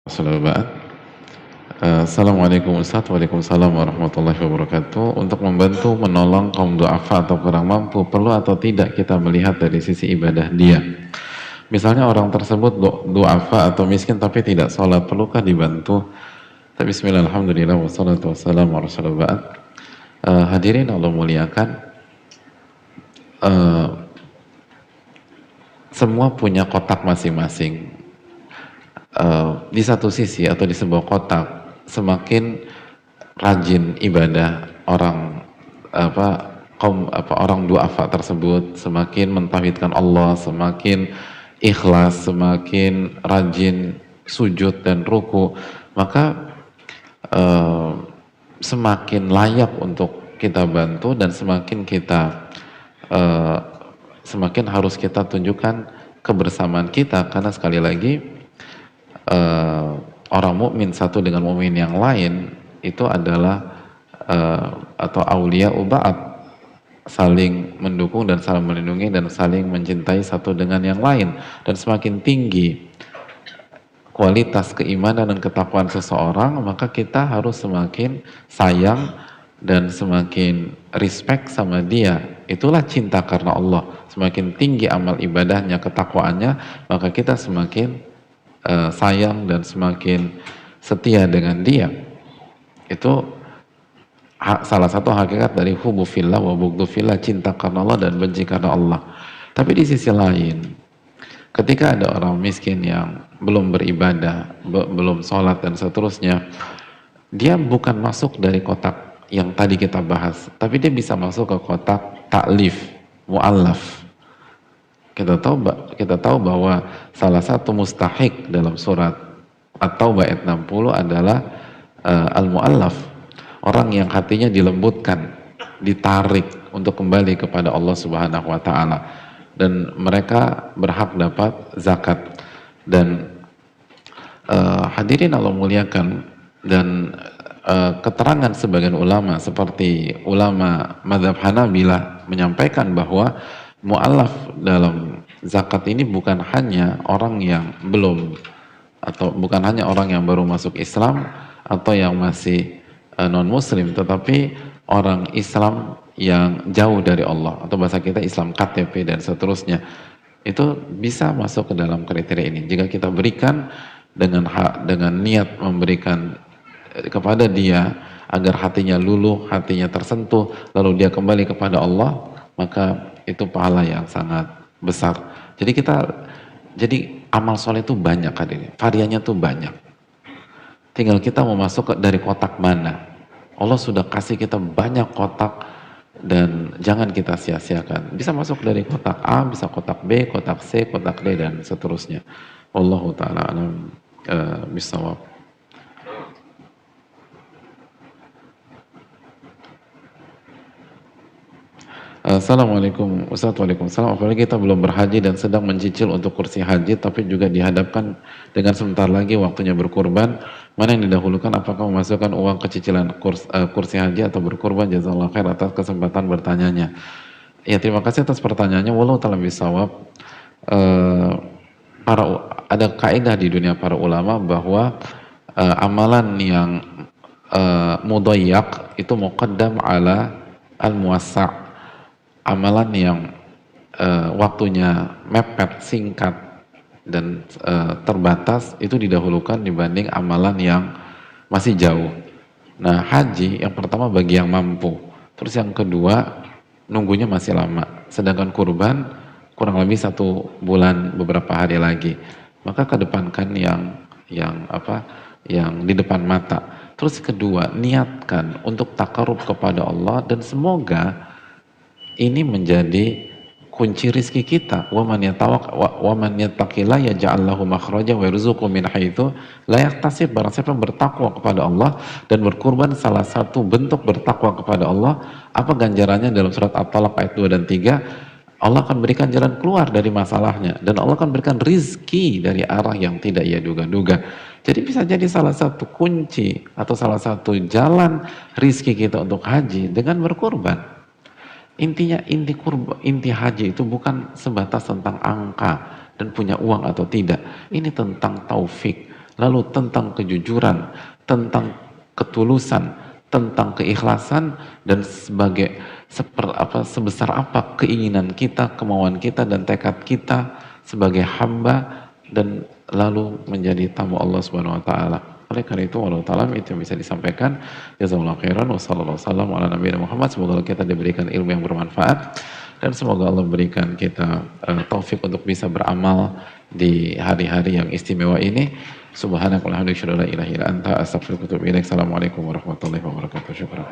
Assalamualaikum Ustaz. Waalaikumsalam warahmatullahi wabarakatuh. Untuk membantu menolong kaum du'afa atau kurang mampu, perlu atau tidak kita melihat dari sisi ibadah dia? Misalnya orang tersebut du'afa atau miskin tapi tidak sholat, perlukah dibantu? Bismillah, alhamdulillah, wassalatu wassalamu ala rasulillah. Hadirin Allah muliakan, eh, semua punya kotak masing-masing. Di satu sisi atau di sebuah kotak, semakin rajin ibadah orang duafa tersebut, semakin mentauhidkan Allah, semakin ikhlas, semakin rajin sujud dan ruku, maka semakin layak untuk kita bantu dan uh, semakin harus kita tunjukkan kebersamaan kita, karena sekali lagi orang mukmin satu dengan mukmin yang lain itu adalah atau aulia ba'd, saling mendukung dan saling melindungi dan saling mencintai satu dengan yang lain. Dan semakin tinggi kualitas keimanan dan ketakwaan seseorang, maka kita harus semakin sayang dan semakin respect sama dia. Itulah cinta karena Allah. Semakin tinggi amal ibadahnya, ketakwaannya, maka kita semakin sayang dan semakin setia dengan dia. Itu salah satu hakikat dari hubu fillah wa bughdhu fillah, cinta karena Allah dan benci karena Allah. Tapi di sisi lain, ketika ada orang miskin yang belum beribadah, belum sholat dan seterusnya, dia bukan masuk dari kotak yang tadi kita bahas, tapi dia bisa masuk ke kotak ta'lif, mu'allaf. Kita tahu bahwa salah satu mustahik dalam surat At-Taubah ayat 60 adalah al-mu'allaf, orang yang hatinya dilembutkan, ditarik untuk kembali kepada Allah Subhanahu wa taala, dan mereka berhak dapat zakat. Dan hadirin Allah muliakan, dan keterangan sebagian ulama seperti ulama mazhab Hanabilah menyampaikan bahwa mu'allaf dalam zakat ini bukan hanya orang yang bukan hanya orang yang baru masuk Islam atau yang masih non muslim, tetapi orang Islam yang jauh dari Allah, atau bahasa kita Islam KTP dan seterusnya, itu bisa masuk ke dalam kriteria ini jika kita berikan dengan niat memberikan kepada dia agar hatinya luluh, hatinya tersentuh, lalu dia kembali kepada Allah, maka itu pahala yang sangat besar. Jadi amal soleh itu banyak, hadirin, variannya tuh banyak. Tinggal kita mau masuk dari kotak mana. Allah sudah kasih kita banyak kotak dan jangan kita sia-siakan. Bisa masuk dari kotak A, bisa kotak B, kotak C, kotak D dan seterusnya. Wallahu taala alam bisawab. Assalamualaikum Ustaz. Waalaikumsalam. Apalagi kita belum berhaji dan sedang mencicil untuk kursi haji, tapi juga dihadapkan dengan sebentar lagi waktunya berkurban, mana yang didahulukan, apakah memasukkan uang kecicilan kursi haji atau berkurban? Jazakallahu khair atas kesempatan bertanyanya. Ya, terima kasih atas pertanyaannya. Wallahu ta'ala bisawab. Ada kaidah di dunia para ulama bahwa amalan yang mudayyak itu muqaddam ala al-muwassa'. Amalan yang waktunya mepet, singkat dan terbatas itu didahulukan dibanding amalan yang masih jauh. Nah, haji yang pertama bagi yang mampu, terus yang kedua nunggunya masih lama, sedangkan kurban kurang lebih 1 bulan beberapa hari lagi, maka kedepankan yang di depan mata. Terus kedua, niatkan untuk takarub kepada Allah, dan semoga ini menjadi kunci rizki kita. Wa man yattaqillah yaj'al lahu makhraja wa yarzuqhu min haitsu la yahtasib. Barang siapa bertakwa kepada Allah dan berkurban, salah satu bentuk bertakwa kepada Allah, apa ganjarannya dalam surat At-Talaq ayat 2 dan 3? Allah akan berikan jalan keluar dari masalahnya, dan Allah akan berikan rizki dari arah yang tidak ia duga-duga. Jadi bisa jadi salah satu kunci atau salah satu jalan rizki kita untuk haji dengan berkurban. Intinya inti haji itu bukan sebatas tentang angka dan punya uang atau tidak. Ini tentang taufik. lalu tentang kejujuran, tentang ketulusan, tentang keikhlasan, dan sebesar apa keinginan kita, kemauan kita, dan tekad kita sebagai hamba, dan lalu menjadi tamu Allah Subhanahu wa taala. Oleh karena itu, wallahu ta'ala itu yang bisa disampaikan. Jazakallahu khairan wa sallallahu wasallam ala nabiyina Muhammad. Semoga kita diberikan ilmu yang bermanfaat dan semoga Allah berikan kita taufik untuk bisa beramal di hari-hari yang istimewa ini. Subhanakallahumma wa bihamdika asyhadu an la ilaha illa anta astaghfiruka wa atubu ilaik. Assalamualaikum warahmatullahi wabarakatuh. Syukran.